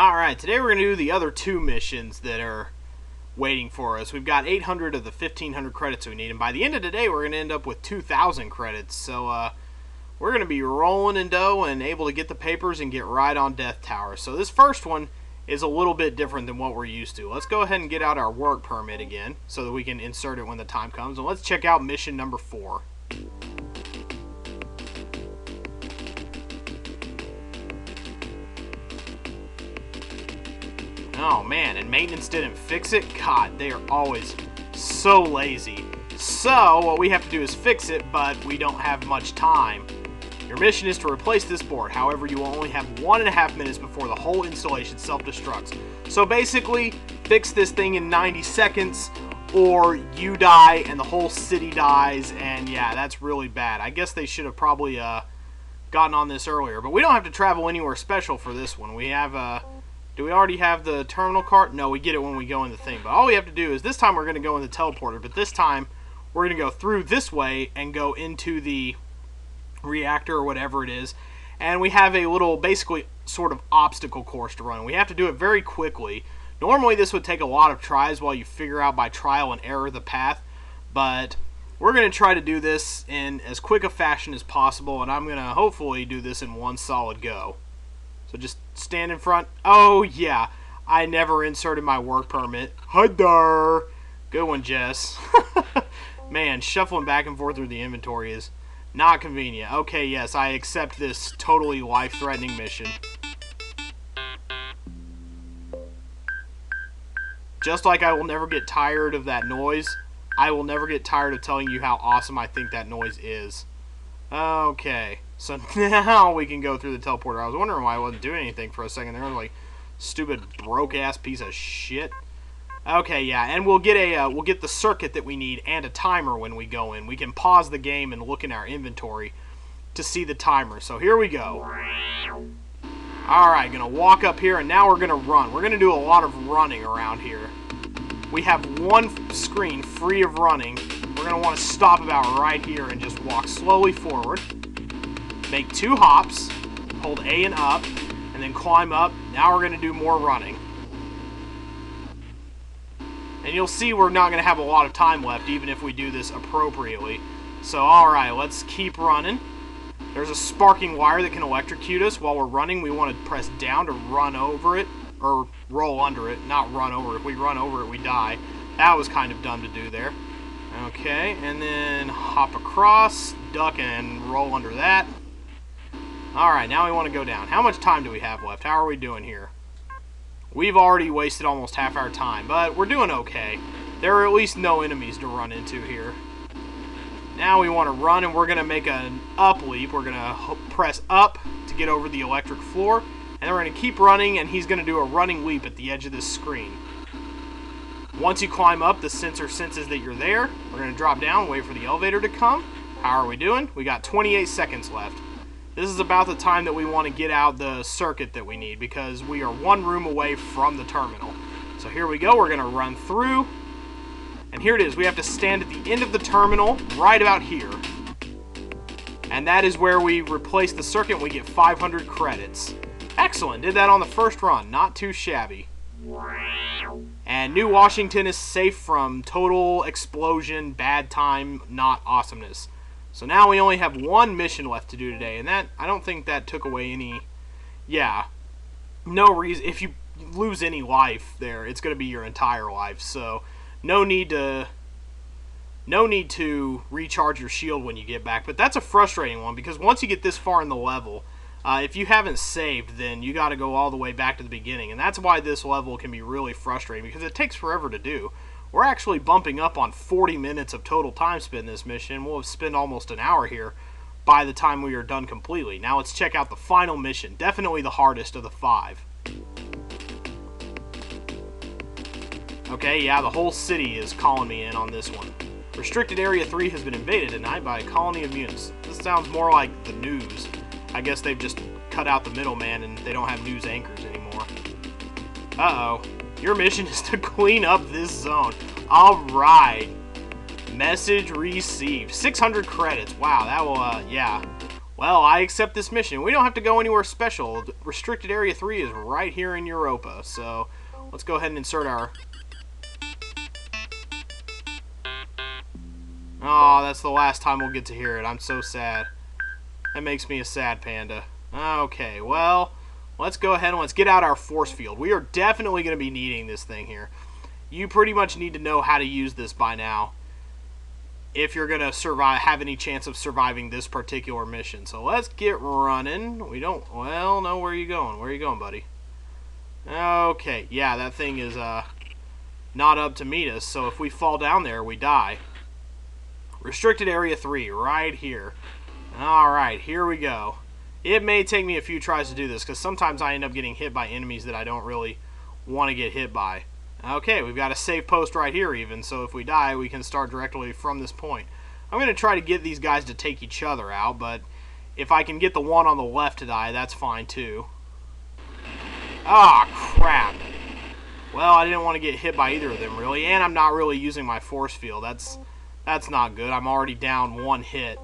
Alright, today we're going to do the other two missions that are waiting for us. We've got 800 of the 1,500 credits we need, and by the end of today we're going to end up with 2,000 credits. So we're going to be rolling in dough and able to get the papers and get right on Death Tower. So this first one is a little bit different than what we're used to. Let's go ahead and get out our work permit again so that we can insert it when the time comes. And let's check out mission number 4. Oh man, and maintenance didn't fix it? God, they are always so lazy. So, what we have to do is fix it, but we don't have much time. Your mission is to replace this board. However, you will only have 1.5 minutes before the whole installation self-destructs. So basically, fix this thing in 90 seconds, or you die and the whole city dies, and yeah, that's really bad. I guess they should have probably gotten on this earlier, but we don't have to travel anywhere special for this one. We have do we already have the terminal cart? No, we get it when we go in the thing. But all we have to do is, this time we're going to go in the teleporter, but this time we're going to go through this way and go into the reactor or whatever it is. And we have a little, basically, sort of obstacle course to run. We have to do it very quickly. Normally this would take a lot of tries while you figure out by trial and error the path. But we're going to try to do this in as quick a fashion as possible. And I'm going to hopefully do this in one solid go. So just stand in front. Oh, yeah. I never inserted my work permit. Hi there. Good one, Jess. Man, shuffling back and forth through the inventory is not convenient. Okay, yes, I accept this totally life-threatening mission. Just like I will never get tired of that noise, I will never get tired of telling you how awesome I think that noise is. Okay. So now we can go through the teleporter. I was wondering why I wasn't doing anything for a second there. Like, stupid broke-ass piece of shit. Okay, yeah, and we'll get the circuit that we need and a timer when we go in. We can pause the game and look in our inventory to see the timer. So here we go. Alright, gonna walk up here, and now we're gonna run. We're gonna do a lot of running around here. We have one screen free of running. We're gonna want to stop about right here and just walk slowly forward. Make 2 hops, hold A and up, and then climb up. Now we're going to do more running. And you'll see we're not going to have a lot of time left, even if we do this appropriately. So, alright, let's keep running. There's a sparking wire that can electrocute us while we're running. We want to press down to run over it, or roll under it, not run over it. If we run over it, we die. That was kind of dumb to do there. Okay, and then hop across, duck, and roll under that. Alright, now we want to go down. How much time do we have left? How are we doing here? We've already wasted almost half our time, but we're doing okay. There are at least no enemies to run into here. Now we want to run, and we're going to make an up leap. We're going to press up to get over the electric floor, and then we're going to keep running, and he's going to do a running leap at the edge of this screen. Once you climb up, the sensor senses that you're there. We're going to drop down, wait for the elevator to come. How are we doing? We got 28 seconds left. This is about the time that we want to get out the circuit that we need, because we are one room away from the terminal. So here we go. We're going to run through. And here it is. We have to stand at the end of the terminal right about here. And that is where we replace the circuit and we get 500 credits. Excellent. Did that on the first run. Not too shabby. And New Washington is safe from total explosion, bad time, not awesomeness. So now we only have one mission left to do today, and that, I don't think that took away any, yeah, no reason. If you lose any life there, it's going to be your entire life, so no need to recharge your shield when you get back. But that's a frustrating one, because once you get this far in the level, if you haven't saved, then you got to go all the way back to the beginning, and that's why this level can be really frustrating, because it takes forever to do. We're actually bumping up on 40 minutes of total time spent in this mission. We'll have spent almost an hour here by the time we are done completely. Now let's check out the final mission. Definitely the hardest of the 5. Okay, yeah, the whole city is calling me in on this one. Restricted Area 3 has been invaded tonight by a colony of mutants. This sounds more like the news. I guess they've just cut out the middleman and they don't have news anchors anymore. Uh-oh. Your mission is to clean up this zone. Alright. Message received. 600 credits. Wow, that will, yeah. Well, I accept this mission. We don't have to go anywhere special. Restricted Area 3 is right here in Europa. So, let's go ahead and insert our... Oh, that's the last time we'll get to hear it. I'm so sad. That makes me a sad panda. Okay, well, let's go ahead and let's get out our force field. We are definitely going to be needing this thing here. You pretty much need to know how to use this by now if you're going to survive, have any chance of surviving this particular mission. So let's get running. We don't, well, no, where are you going? Where are you going, buddy? Okay, yeah, that thing is not up to meet us, so if we fall down there, we die. Restricted Area 3, right here. Alright, here we go. It may take me a few tries to do this, because sometimes I end up getting hit by enemies that I don't really want to get hit by. Okay, we've got a safe post right here even, so if we die, we can start directly from this point. I'm going to try to get these guys to take each other out, but if I can get the one on the left to die, that's fine too. Ah, crap. Well, I didn't want to get hit by either of them, really, and I'm not really using my force field. That's not good. I'm already down one hit.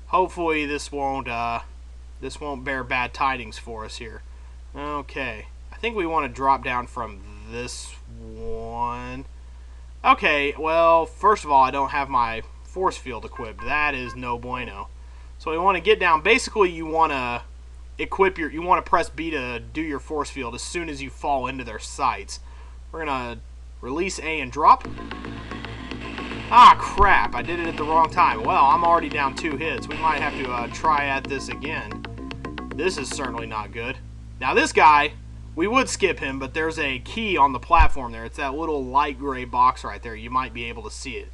Hopefully this won't bear bad tidings for us here. Okay. I think we want to drop down from this one. Okay, well, first of all, I don't have my force field equipped. That is no bueno. So we want to get down. Basically, you want to you want to press B to do your force field as soon as you fall into their sights. We're going to release A and drop. Ah, crap. I did it at the wrong time. Well, I'm already down 2 hits. We might have to try at this again. This is certainly not good. Now, this guy, we would skip him, but there's a key on the platform there. It's that little light gray box right there. You might be able to see it.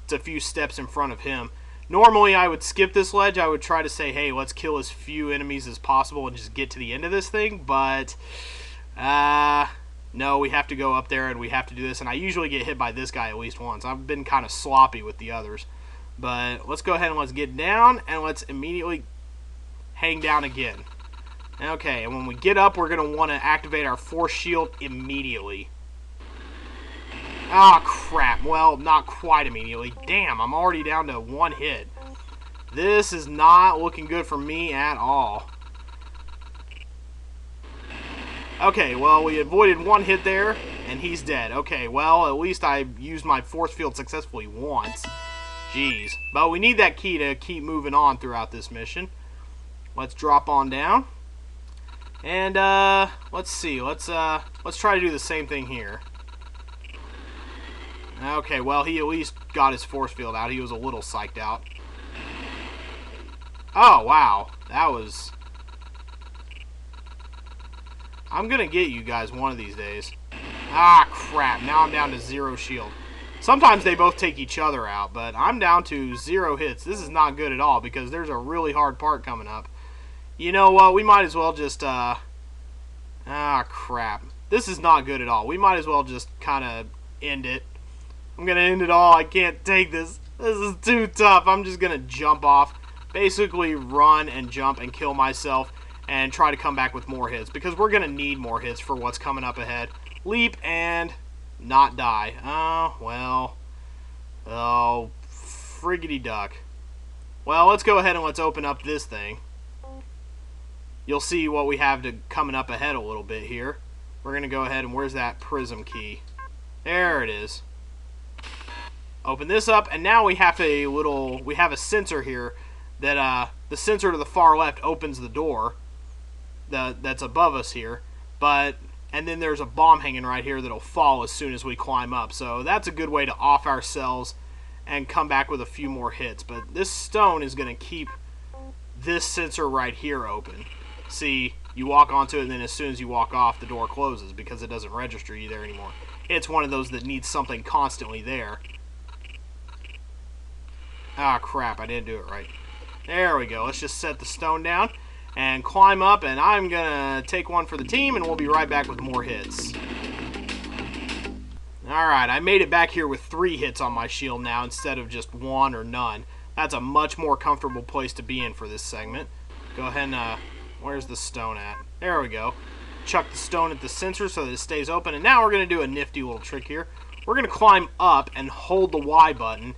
It's a few steps in front of him. Normally, I would skip this ledge. I would try to say, hey, let's kill as few enemies as possible and just get to the end of this thing, but... no, we have to go up there and we have to do this. And I usually get hit by this guy at least once. I've been kind of sloppy with the others. But let's go ahead and let's get down. And let's immediately hang down again. Okay, and when we get up, we're going to want to activate our force shield immediately. Ah, crap. Well, not quite immediately. Damn, I'm already down to 1 hit. This is not looking good for me at all. Okay, well, we avoided 1 hit there, and he's dead. Okay, well, at least I used my force field successfully once. Jeez. But we need that key to keep moving on throughout this mission. Let's drop on down. And, let's see. Let's try to do the same thing here. Okay, well, he at least got his force field out. He was a little psyched out. Oh, wow. That was... I'm going to get you guys one of these days. Ah, crap. Now I'm down to 0 shield. Sometimes they both take each other out, but I'm down to 0 hits. This is not good at all because there's a really hard part coming up. You know what? We might as well just, ah, crap. This is not good at all. We might as well just kind of end it. I'm going to end it all. I can't take this. This is too tough. I'm just going to jump off. Basically run and jump and kill myself. And try to come back with more hits. Because we're going to need more hits for what's coming up ahead. Leap and not die. Oh, well. Oh, friggity duck. Well, let's go ahead and let's open up this thing. You'll see what we have coming up ahead a little bit here. We're going to go ahead and where's that prism key? There it is. Open this up and now we have a sensor here that the sensor to the far left opens the door. That's above us here, and then there's a bomb hanging right here that'll fall as soon as we climb up. So that's a good way to off ourselves and come back with a few more hits. But this stone is going to keep this sensor right here open. See, you walk onto it, and then as soon as you walk off, the door closes because it doesn't register you there anymore. It's one of those that needs something constantly there. Ah, crap, I didn't do it right. There we go. Let's just set the stone down and climb up, and I'm going to take one for the team, and we'll be right back with more hits. Alright, I made it back here with 3 hits on my shield now instead of just 1 or none. That's a much more comfortable place to be in for this segment. Go ahead and, where's the stone at? There we go. Chuck the stone at the sensor so that it stays open, and now we're going to do a nifty little trick here. We're going to climb up and hold the Y button,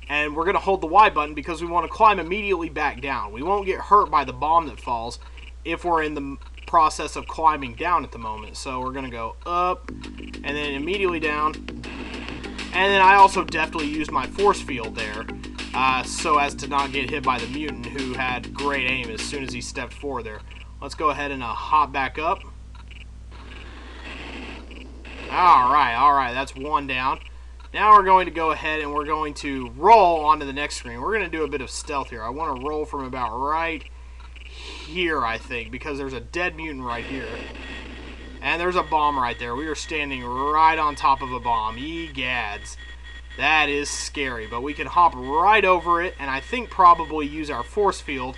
And we're going to hold the Y button because we want to climb immediately back down. We won't get hurt by the bomb that falls if we're in the process of climbing down at the moment. So we're going to go up and then immediately down. And then I also deftly used my force field there so as to not get hit by the mutant, who had great aim as soon as he stepped forward there. Let's go ahead and hop back up. Alright, that's one down. Now we're going to go ahead and we're going to roll onto the next screen. We're going to do a bit of stealth here. I want to roll from about right here, I think, because there's a dead mutant right here. And there's a bomb right there. We are standing right on top of a bomb. Egads. That is scary, but we can hop right over it and I think probably use our force field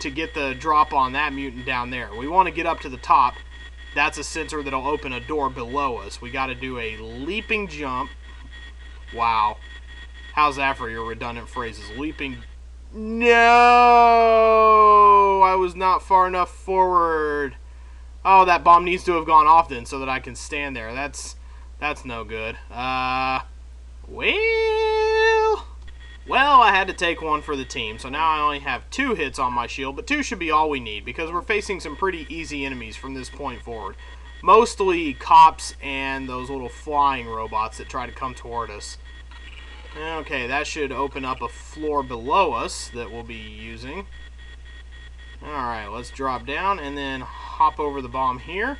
to get the drop on that mutant down there. We want to get up to the top. That's a sensor that'll open a door below us. We got to do a leaping jump. Wow. How's that for your redundant phrases? Leaping. No! I was not far enough forward. Oh, that bomb needs to have gone off then so that I can stand there. That's no good. Well, I had to take one for the team, so now I only have 2 hits on my shield, but 2 should be all we need because we're facing some pretty easy enemies from this point forward. Mostly cops and those little flying robots that try to come toward us. Okay, that should open up a floor below us that we'll be using. Alright, let's drop down and then hop over the bomb here.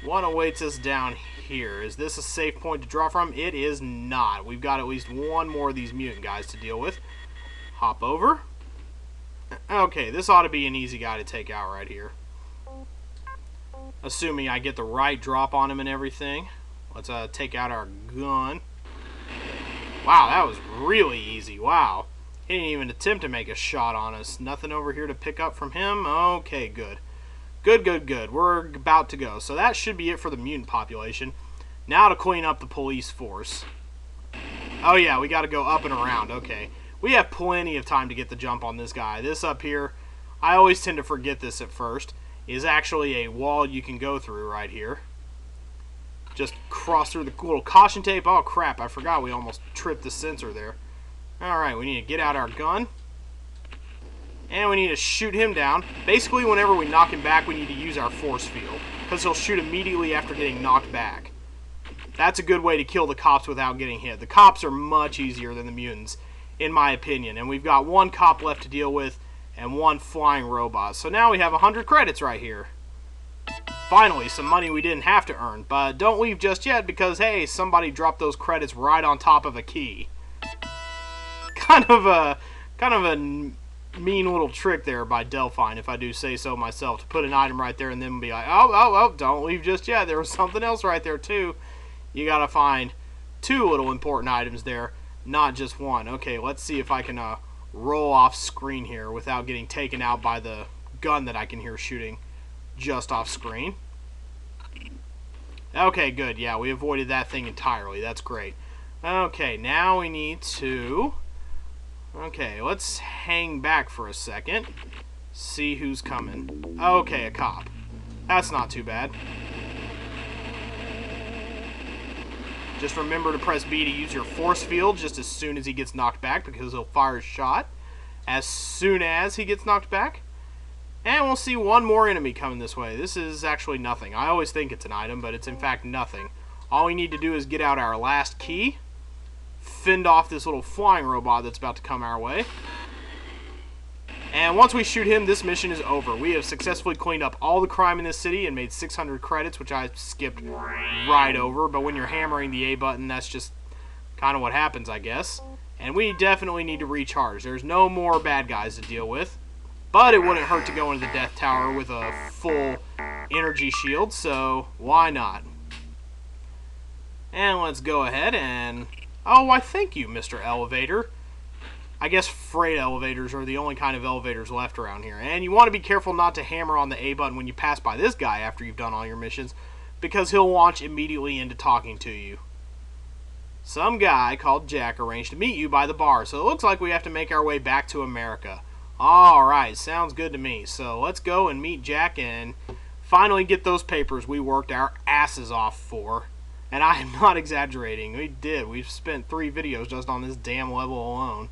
What awaits us down here? Is this a safe point to drop from? It is not. We've got at least one more of these mutant guys to deal with. Hop over. Okay, this ought to be an easy guy to take out right here. Assuming I get the right drop on him and everything. Let's take out our gun. Wow, that was really easy. Wow. He didn't even attempt to make a shot on us. Nothing over here to pick up from him. Okay, good. Good. We're about to go. So that should be it for the mutant population. Now to clean up the police force. Oh yeah, we got to go up and around. Okay. We have plenty of time to get the jump on this guy. This up here, I always tend to forget this at first, is actually a wall you can go through right here. Just cross through the little caution tape. Oh crap, I forgot we almost tripped the sensor there. Alright, we need to get out our gun. And we need to shoot him down. Basically, whenever we knock him back, we need to use our force field, because he'll shoot immediately after getting knocked back. That's a good way to kill the cops without getting hit. The cops are much easier than the mutants, in my opinion. And we've got 1 cop left to deal with and 1 flying robot. So now we have 100 credits right here. Finally, some money we didn't have to earn. But don't leave just yet because, hey, somebody dropped those credits right on top of a key. Kind of a mean little trick there by Delphine, if I do say so myself, to put an item right there and then be like, oh, don't leave just yet. There was something else right there, too. You gotta find 2 little important items there, not just 1. Okay, let's see if I can roll off screen here without getting taken out by the gun that I can hear shooting just off screen. Okay, good. Yeah, we avoided that thing entirely. That's great. Okay, now we need to... Okay, let's hang back for a second. See who's coming. Okay, a cop. That's not too bad. Just remember to press B to use your force field just as soon as he gets knocked back, because he'll fire a shot as soon as he gets knocked back. And we'll see 1 more enemy coming this way. This is actually nothing. I always think it's an item, but it's in fact nothing. All we need to do is get out our last key, fend off this little flying robot that's about to come our way. And once we shoot him, this mission is over. We have successfully cleaned up all the crime in this city and made 600 credits, which I skipped right over. But when you're hammering the A button, that's just kind of what happens, I guess. And we definitely need to recharge. There's no more bad guys to deal with. But it wouldn't hurt to go into the Death Tower with a full energy shield, so why not? And let's go ahead and... Oh, why thank you, Mr. Elevator. I guess freight elevators are the only kind of elevators left around here. And you want to be careful not to hammer on the A button when you pass by this guy after you've done all your missions, because he'll launch immediately into talking to you. Some guy called Jack arranged to meet you by the bar, so it looks like we have to make our way back to America. Alright, sounds good to me. So let's go and meet Jack and finally get those papers we worked our asses off for. And I am not exaggerating. We did. We've spent 3 videos just on this damn level alone.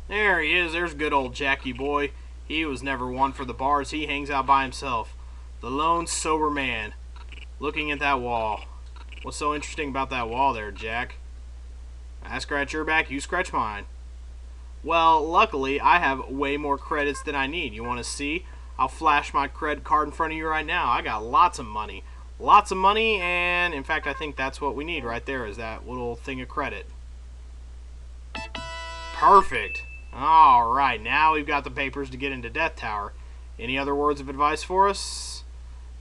There he is. There's good old Jackie boy. He was never one for the bars. He hangs out by himself. The lone sober man. Looking at that wall. What's so interesting about that wall there, Jack? I scratch your back, you scratch mine. Well, luckily, I have way more credits than I need. You want to see? I'll flash my credit card in front of you right now. I got lots of money. Lots of money, and in fact, I think that's what we need right there is that little thing of credit. Perfect. Alright, now we've got the papers to get into Death Tower. Any other words of advice for us?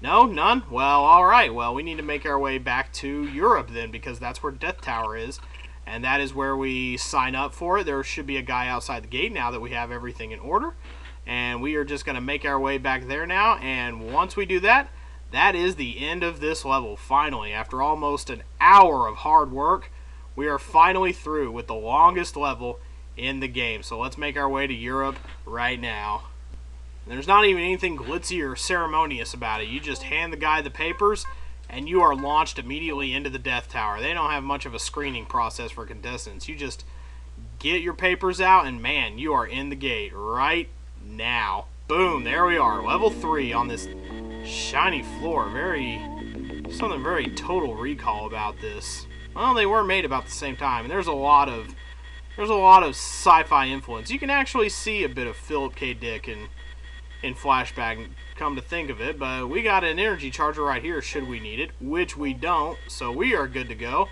No? None? Well, alright. Well, we need to make our way back to Europe then, because that's where Death Tower is. And that is where we sign up for it. There should be a guy outside the gate now that we have everything in order. And we are just going to make our way back there now. And once we do that, that is the end of this level. Finally, after almost an hour of hard work, we are finally through with the longest level in the game. So let's make our way to Europe right now. There's not even anything glitzy or ceremonious about it. You just hand the guy the papers and you are launched immediately into the Death Tower. They don't have much of a screening process for contestants. You just get your papers out and man, you are in the gate right now. Boom, there we are. Level 3 on this shiny floor. Something very Total Recall about this. Well, they were made about the same time, and there's a lot of sci-fi influence. You can actually see a bit of Philip K. Dick in Flashback, come to think of it, but we got an energy charger right here should we need it, which we don't, so we are good to go.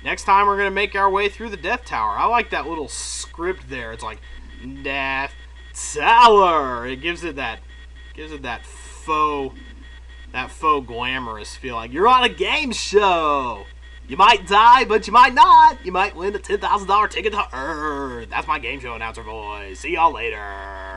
Next time we're going to make our way through the Death Tower. I like that little script there. It's like, Death Tower. It gives it that faux glamorous feel, like you're on a game show. You might die, but you might not. You might win a $10,000 ticket to Earth. That's my game show announcer voice. See y'all later.